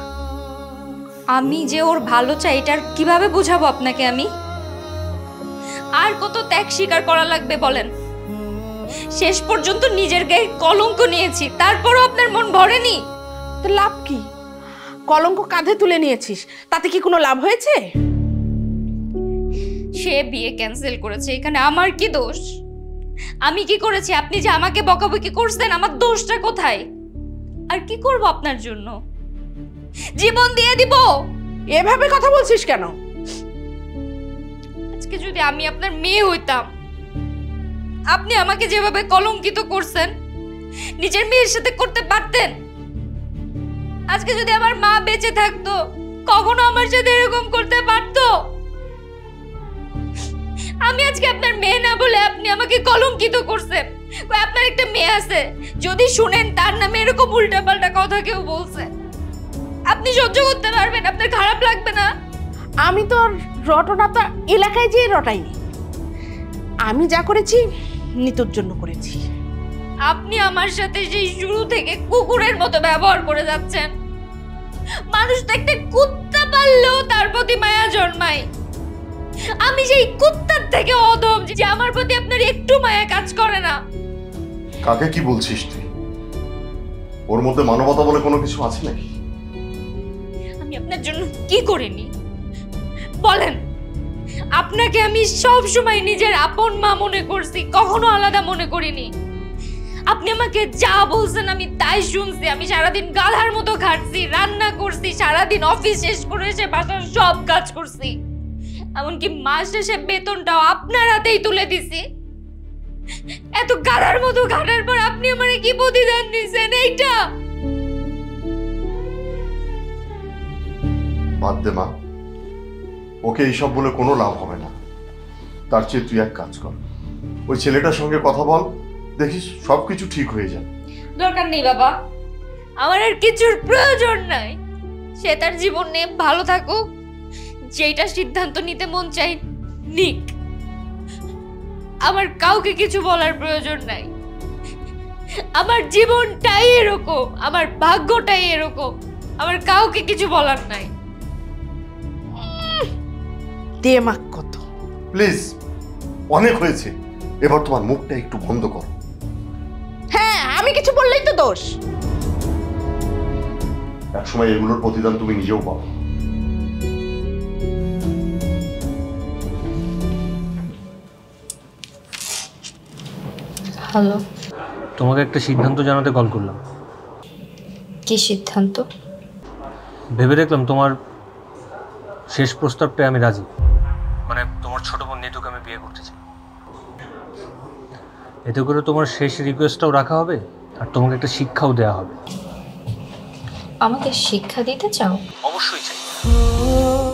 B: আমি যে ওর ভালো চাই এটার কিভাবে বোঝাবো আপনাকে আমি? কত ত্যাগ স্বীকার করা লাগবে বলেন? শেষ পর্যন্ত নিজের গায়ে কলঙ্ক নিয়েছি, তারপরও আপনার মন ভরেনি?
C: তো লাভ কি? কলঙ্ক কাঁধে তুলে নিয়েছিস, তাতে কি কোনো লাভ হয়েছে?
B: সে বিয়ে ক্যান্সেল করেছে, এখানে আমার কি দোষ? আমি কি করেছি? আপনি যে আমাকে বকাবকি করছেন, আমার দোষটা কোথায়? আর কি করব আপনার জন্য? জীবন দিয়ে দিব।
C: এভাবে কথা বলছিস কেন?
B: আজকে যদি আমি আপনার মেয়ে হইতাম, আপনি আমাকে যেভাবে কলঙ্কিত করছেন নিজের মেয়ের সাথে করতে পারতেন? আজকে যদি আমার মা বেঁচে থাকতো, কখনো আমার সাথে এরকম করতে পারতো? আমি আজকে আপনার মেয়ে না বলে আপনি আমাকে কলঙ্কিত করছেন। আপনার একটা মেয়ে আছে, যদি শুনেন তার নামে এরকম উল্টাপাল্টা কথা কেউ বলছে, আপনি সহ্য করতে পারবেন? আপনার খারাপ লাগবে না?
C: আমি তো রটনা তো এলাকায় যেয়ে রটাইনি। আমি যা করেছি নিতুর জন্য করেছি।
B: আপনি আমার সাথে সেই শুরু থেকে কুকুরের মতো ব্যবহার করে যাচ্ছেন। মানুষ তো একটা কুত্তা পাললেও তার প্রতি মায়া জন্মায়। আমি সেই কুত্তার থেকে অধম যে আমার প্রতি আপনার একটু মায়া কাজ করে না।
D: কাকে কি বলছিস তুই? ওর মধ্যে মানবতা বলে কোনো কিছু আছে নাকি?
B: আমি আপনার জন্য কি করিনি বলেন? আপনাকে আমি সব সময় নিজের আপন মা মনে করছি, কখনো আলাদা মনে করিনি। আপনি আমাকে যা বলছেন আমি তাই শুনছি। আমি সারাদিন গাধার মতো খাটছি, রান্না করছি, সারাদিন অফিস শেষ করে এসে বাসার সব কাজ করছি, এমনকি মাস শেষে বেতনটাও আপনার হাতেই তুলে দিছি। এত গাধার মতো খাটার পর আপনি আমাকে কি প্রতিদান দিচ্ছেন? এইটা
D: বাদ দে মা, ওকে এইসব বলে কোনো লাভ হবে না। তার চেয়ে তুই এক কাজ কর, ওই ছেলেটার সঙ্গে কথা বল, দেখিস সবকিছু ঠিক হয়ে যাবে।
B: দরকার নেই বাবা, আমার আর কিছুর প্রয়োজন নাই। সে তার জীবন নিয়ে ভালো থাকুক, যেটা সিদ্ধান্ত নিতে মন চাই নিক। আমার কাউকে কিছু বলার প্রয়োজন নাই। আমার জীবনটাই এরকম, আমার ভাগ্যটাই এরকম, আমার কাউকে কিছু বলার নাই।
C: দেমাক কত!
D: প্লিজ, অনেক হয়েছে, এবার তোমার মুখটা একটু বন্ধ করো।
C: হ্যাঁ, আমি কিছু বললেই তো দোষ।
D: একসময় এগুলোর প্রতিদান তুমি নিজেও পাও।
B: হ্যালো,
E: তোমাকে একটা সিদ্ধান্ত জানাতে কল করলাম।
B: কি সিদ্ধান্ত?
E: ভেবে দেখলাম তোমার শেষ প্রস্তাবটায় আমি রাজি। মানে তোমার ছোট বোন নিতুকে আমি বিয়ে করতে চাই। এতে করে তোমার শেষ রিকোয়েস্টটাও রাখা হবে, আর তোমাকে একটা শিক্ষাও দেওয়া হবে।
B: আমাকে শিক্ষা দিতে চাও?
E: অবশ্যই চাই।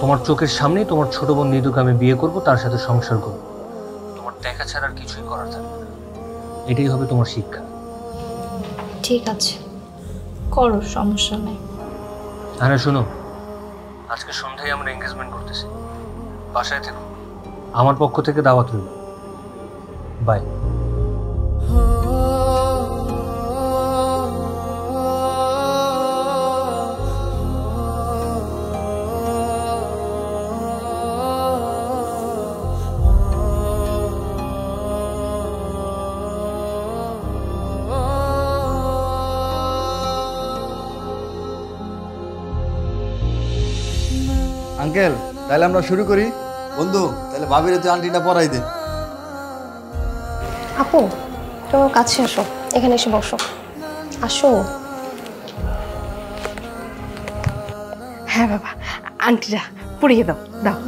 E: তোমার চোখের সামনেই তোমার ছোট বোন নিতুকে আমি বিয়ে করব, তার সাথে সংসার করব। তোমার দেখা ছাড়া আর কিছুই করার থাকবে না। এটাই হবে তোমার শিক্ষা।
B: ঠিক আছে, করো, সমস্যা নেই।
E: আরে শোনো, আজকে সন্ধ্যায় আমরা এনগেজমেন্ট করতেছি, বাসায় থেকো। আমার পক্ষ থেকে দাওয়াত রইল। বাই।
I: আঙ্কেল, তাহলে আমরা শুরু করি। বন্ধু, তাহলে ভাবির তুই আন্টিটা পরাই দে।
G: আপু, তোমার কাছে আসো, এখানে এসে বসো। আসো।
C: হ্যাঁ বাবা, আন্টিরা পরিয়ে দাও, দাও।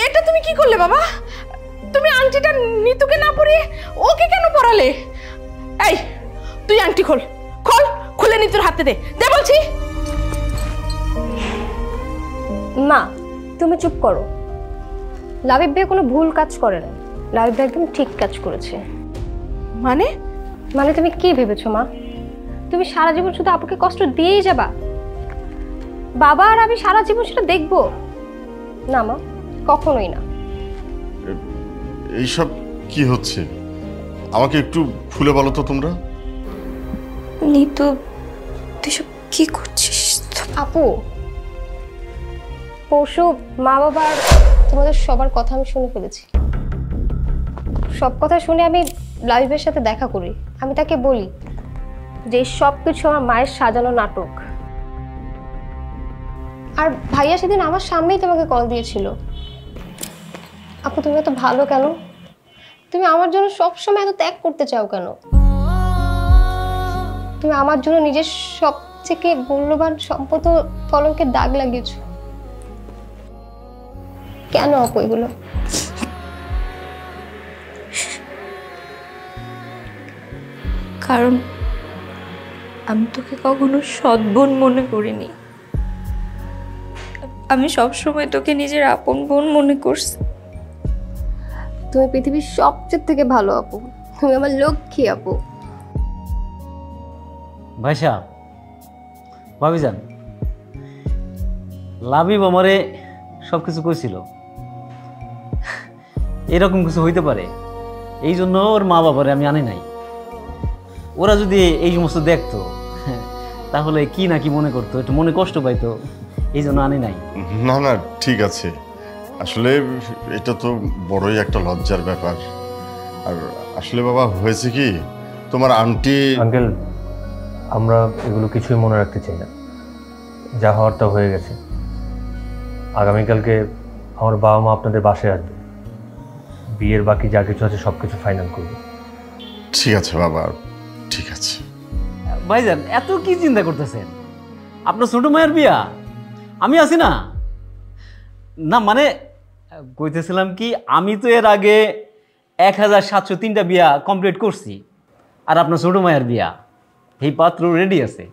C: এটা তুমি কি করলে বাবা? তুমি আংটিটা নিতুকে না পরিয়ে ওকে কেন পরালে? এই, তুই আংটি খোল, খোল, খুলে নিতুর হাতে দে, দে বলছি।
G: মা, তুমি চুপ করো। লাবিব ভাই কোনো ভুল কাজ করে না, লাবিব ভাই একদম ঠিক কাজ করেছে।
C: মানে?
G: মানে তুমি কি ভেবেছো মা? তুমি সারা জীবন শুধু আপুকে কষ্ট দিয়েই যাবা? বাবা আর আমি সারা জীবন সেটা দেখবো না মা, কখনোই না।
D: এইসব কি হচ্ছে আমাকে একটু খুলে বলো তো তোমরা।
B: নিতু তুই সব কি করছিস?
G: আপু, পরশু মা বাবার তোমাদের সবার কথা আমি শুনে ফেলেছি। সব কথা শুনে আমি লাবিবের সাথে দেখা করি। আমি তাকে বলি যে সব কিছু আমার মায়ের সাজানো নাটক। আর ভাইয়া সেদিন আমার সামনেই তোমাকে কল দিয়েছিল। আপু তুমি এত ভালো কেন? তুমি আমার জন্য সবসময় এত ত্যাগ করতে চাও কেন? তুমি আমার জন্য নিজের সবথেকে মূল্যবান সম্পদ ও কলঙ্কের দাগ লাগিয়েছো কেন আপু এগুলো?
B: কারণ আমি তোকে কখনো সৎ বোন মনে করিনি। আমি সবসময় তোকে নিজের আপন বোন মনে করছি।
G: তুমি পৃথিবীর সবচেয়ে থেকে ভালো আপু, তুমি আমার লক্ষ্মী আপু।
H: ভাই সাহেব, ভাবিজান, লাবিব আমারে সব কিছু কইছিল এরকম কিছু হইতে পারে, এই জন্য ওর মা বাবারে আমি আনি নাই। ওরা যদি এই সমস্ত দেখতো তাহলে কি না কি মনে করতো, একটু মনে কষ্ট পাইতো, এই জন্য আনি নাই।
D: না না ঠিক আছে, আসলে এটা তো বড়ই একটা লজ্জার ব্যাপার। আর আসলে বাবা হয়েছে কি, তোমার আন্টি।
E: আঙ্কেল, আমরা এগুলো কিছুই মনে রাখতে চাই না, যা হওয়ার তা হয়ে গেছে। আগামীকালকে আমার বাবা মা আপনাদের বাসায় আসবে, বিয়ের বাকি যা কিছু আছে সব কিছু ফাইনাল করবে।
D: ঠিক আছে বাবা, ঠিক আছে।
H: ভাইজান এত কি চিন্তা করতেছেন? আপনার ছোট মায়ের বিয়া, আমি আছি না। না মানে কইতেছিলাম কি, আমি তো এর আগে 1703টা বিয়া কমপ্লিট করছি, আর আপনার ছোট মায়ের বিয়া এই পাত্র রেডি আছে।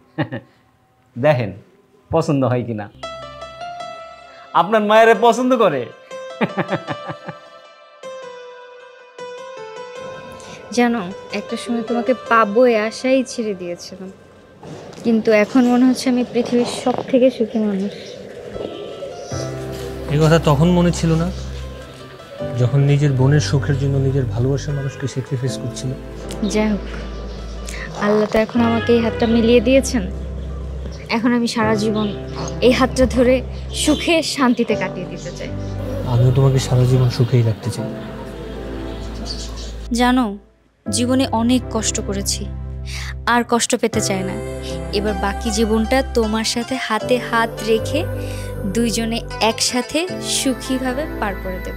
H: দেখেন পছন্দ হয় কিনা। আপনার মায়ের পছন্দ করে।
B: জানো, একটা সময় তোমাকে পাবো এই আশাই ছেড়ে দিয়েছিলাম, কিন্তু এখন মনে হচ্ছে আমি পৃথিবীর সব থেকে সুখী মানুষ।
E: এই কথা তখন মনে ছিল না, যখন নিজের বোনের সুখের জন্য নিজের ভালোবাসার মানুষকে স্যাক্রিফাইস করছিল।
B: যাই হোক, আল্লাহ তো এখন আমাকে এই হাতটা মিলিয়ে দিয়েছেন। এখন আমি সারা জীবন এই হাতটা ধরে সুখে শান্তিতে কাটিয়ে দিতে চাই।
E: আমিও তোমাকে সারা জীবন সুখেই রাখতে চাই।
B: জানো, জীবনে অনেক কষ্ট করেছি, আর কষ্ট পেতে চাই না। এবার বাকি জীবনটা তোমার সাথে হাতে হাত রেখে দুইজনে একসাথে সুখীভাবে পার করে দেব।